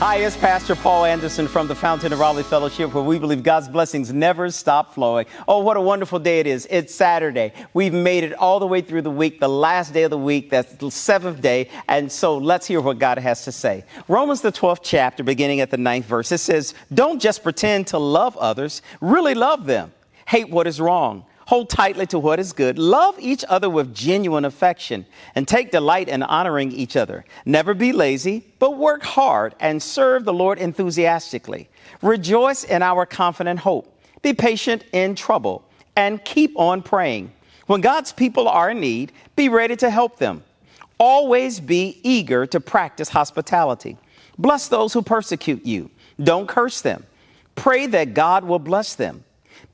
Hi, it's Pastor Paul Anderson from the Fountain of Raleigh Fellowship, where we believe God's blessings never stop flowing. Oh, what a wonderful day it is. It's Saturday. We've made it all the way through the week, the last day of the week. That's the seventh day. And so let's hear what God has to say. Romans, the 12th chapter, beginning at the 9th verse, it says, "Don't just pretend to love others, really love them. Hate what is wrong. Hold tightly to what is good. Love each other with genuine affection and take delight in honoring each other. Never be lazy, but work hard and serve the Lord enthusiastically. Rejoice in our confident hope. Be patient in trouble and keep on praying. When God's people are in need, be ready to help them. Always be eager to practice hospitality. Bless those who persecute you. Don't curse them. Pray that God will bless them.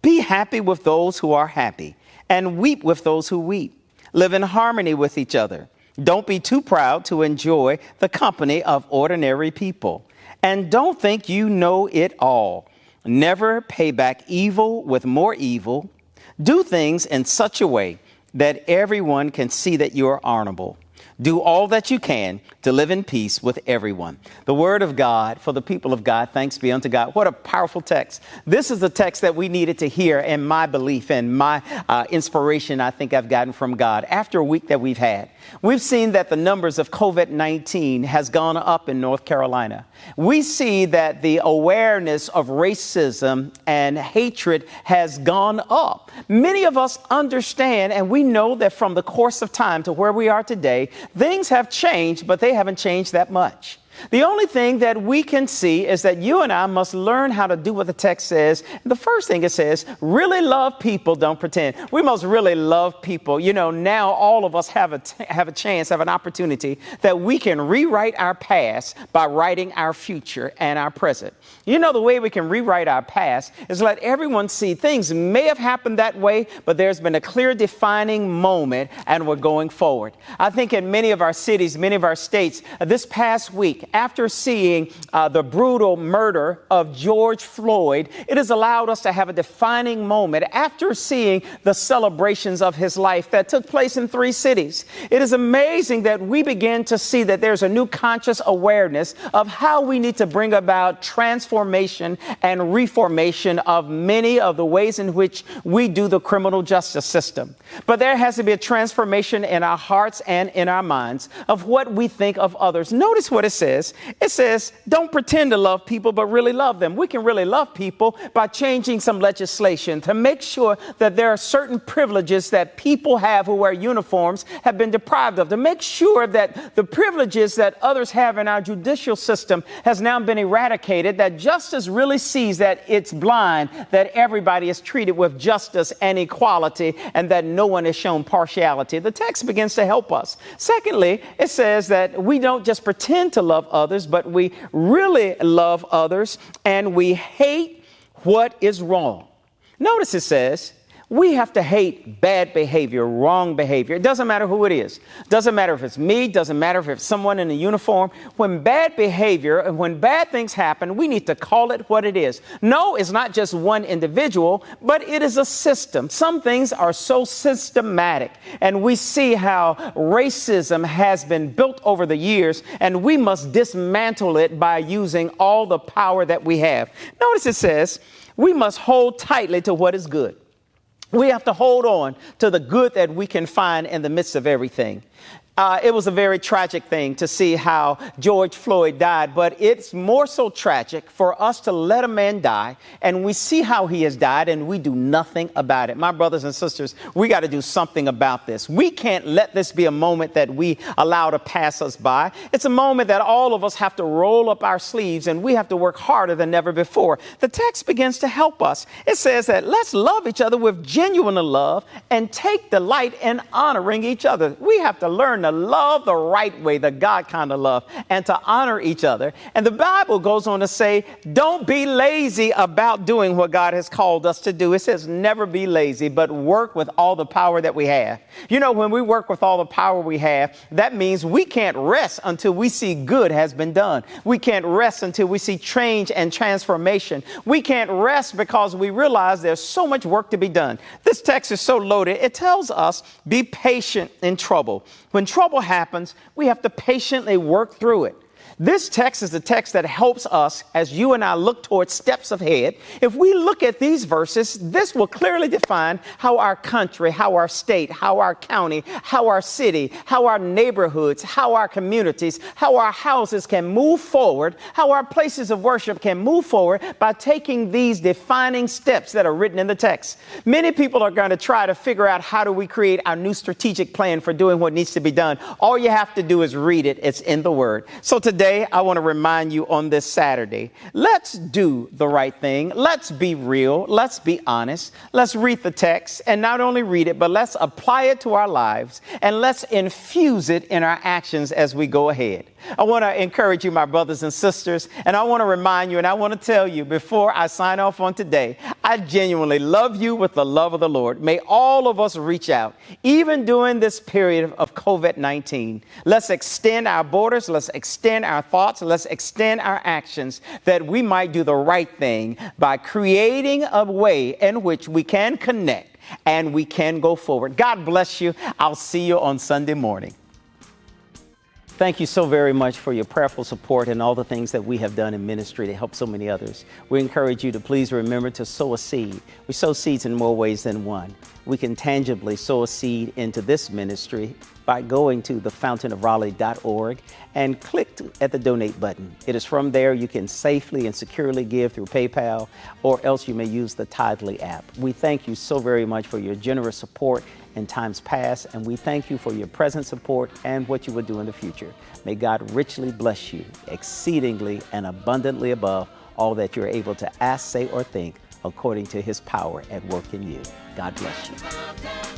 Be happy with those who are happy and weep with those who weep. Live in harmony with each other. Don't be too proud to enjoy the company of ordinary people. And don't think you know it all. Never pay back evil with more evil. Do things in such a way that everyone can see that you are honorable. Do all that you can to live in peace with everyone." The word of God for the people of God. Thanks be unto God. What a powerful text. This is the text that we needed to hear, and my belief and my inspiration I think I've gotten from God after a week that we've had. We've seen that the numbers of COVID-19 has gone up in North Carolina. We see that the awareness of racism and hatred has gone up. Many of us understand, and we know that from the course of time to where we are today, things have changed, but they haven't changed that much. The only thing that we can see is that you and I must learn how to do what the text says. The first thing it says, really love people, don't pretend. We must really love people. You know, now all of us have a chance, have an opportunity that we can rewrite our past by writing our future and our present. You know, the way we can rewrite our past is let everyone see things may have happened that way, but there's been a clear defining moment and we're going forward. I think in many of our cities, many of our states, this past week, after seeing the brutal murder of George Floyd, it has allowed us to have a defining moment after seeing the celebrations of his life that took place in 3 cities. It is amazing that we begin to see that there's a new conscious awareness of how we need to bring about transformation and reformation of many of the ways in which we do the criminal justice system. But there has to be a transformation in our hearts and in our minds of what we think of others. Notice what it says. It says, don't pretend to love people, but really love them. We can really love people by changing some legislation to make sure that there are certain privileges that people have who wear uniforms have been deprived of, to make sure that the privileges that others have in our judicial system has now been eradicated, that justice really sees that it's blind, that everybody is treated with justice and equality, and that no one is shown partiality. The text begins to help us. Secondly, it says that we don't just pretend to love others, but we really love others and we hate what is wrong. Notice it says we have to hate bad behavior, wrong behavior. It doesn't matter who it is. Doesn't matter if it's me. Doesn't matter if it's someone in a uniform. When bad behavior and when bad things happen, we need to call it what it is. No, it's not just one individual, but it is a system. Some things are so systematic, and we see how racism has been built over the years, and we must dismantle it by using all the power that we have. Notice it says we must hold tightly to what is good. We have to hold on to the good that we can find in the midst of everything. It was a very tragic thing to see how George Floyd died, but it's more so tragic for us to let a man die and we see how he has died and we do nothing about it. My brothers and sisters, we got to do something about this. We can't let this be a moment that we allow to pass us by. It's a moment that all of us have to roll up our sleeves and we have to work harder than ever before. The text begins to help us. It says that let's love each other with genuine love and take delight in honoring each other. We have to learn to love the right way, the God kind of love, and to honor each other. And the Bible goes on to say, don't be lazy about doing what God has called us to do. It says, never be lazy, but work with all the power that we have. You know, when we work with all the power we have, that means we can't rest until we see good has been done. We can't rest until we see change and transformation. We can't rest because we realize there's so much work to be done. This text is so loaded. It tells us, be patient in trouble. When trouble happens, we have to patiently work through it. This text is the text that helps us as you and I look towards steps ahead. If we look at these verses, this will clearly define how our country, how our state, how our county, how our city, how our neighborhoods, how our communities, how our houses can move forward, how our places of worship can move forward by taking these defining steps that are written in the text. Many people are going to try to figure out how do we create our new strategic plan for doing what needs to be done. All you have to do is read it. It's in the Word. So today, I want to remind you on this Saturday, let's do the right thing. Let's be real. Let's be honest. Let's read the text and not only read it, but let's apply it to our lives and let's infuse it in our actions as we go ahead. I want to encourage you, my brothers and sisters, and I want to remind you and I want to tell you before I sign off on today, I genuinely love you with the love of the Lord. May all of us reach out, even during this period of COVID-19. Let's extend our borders. Let's extend our thoughts. Let's extend our actions that we might do the right thing by creating a way in which we can connect and we can go forward. God bless you. I'll see you on Sunday morning. Thank you so very much for your prayerful support and all the things that we have done in ministry to help so many others. We encourage you to please remember to sow a seed. We sow seeds in more ways than one. We can tangibly sow a seed into this ministry by going to thefountainofraleigh.org and click at the donate button. It is from there you can safely and securely give through PayPal, or else you may use the Tithely app. We thank you so very much for your generous support in times past, and we thank you for your present support and what you will do in the future. May God richly bless you, exceedingly and abundantly above all that you're able to ask, say, or think, according to his power at work in you. God bless you.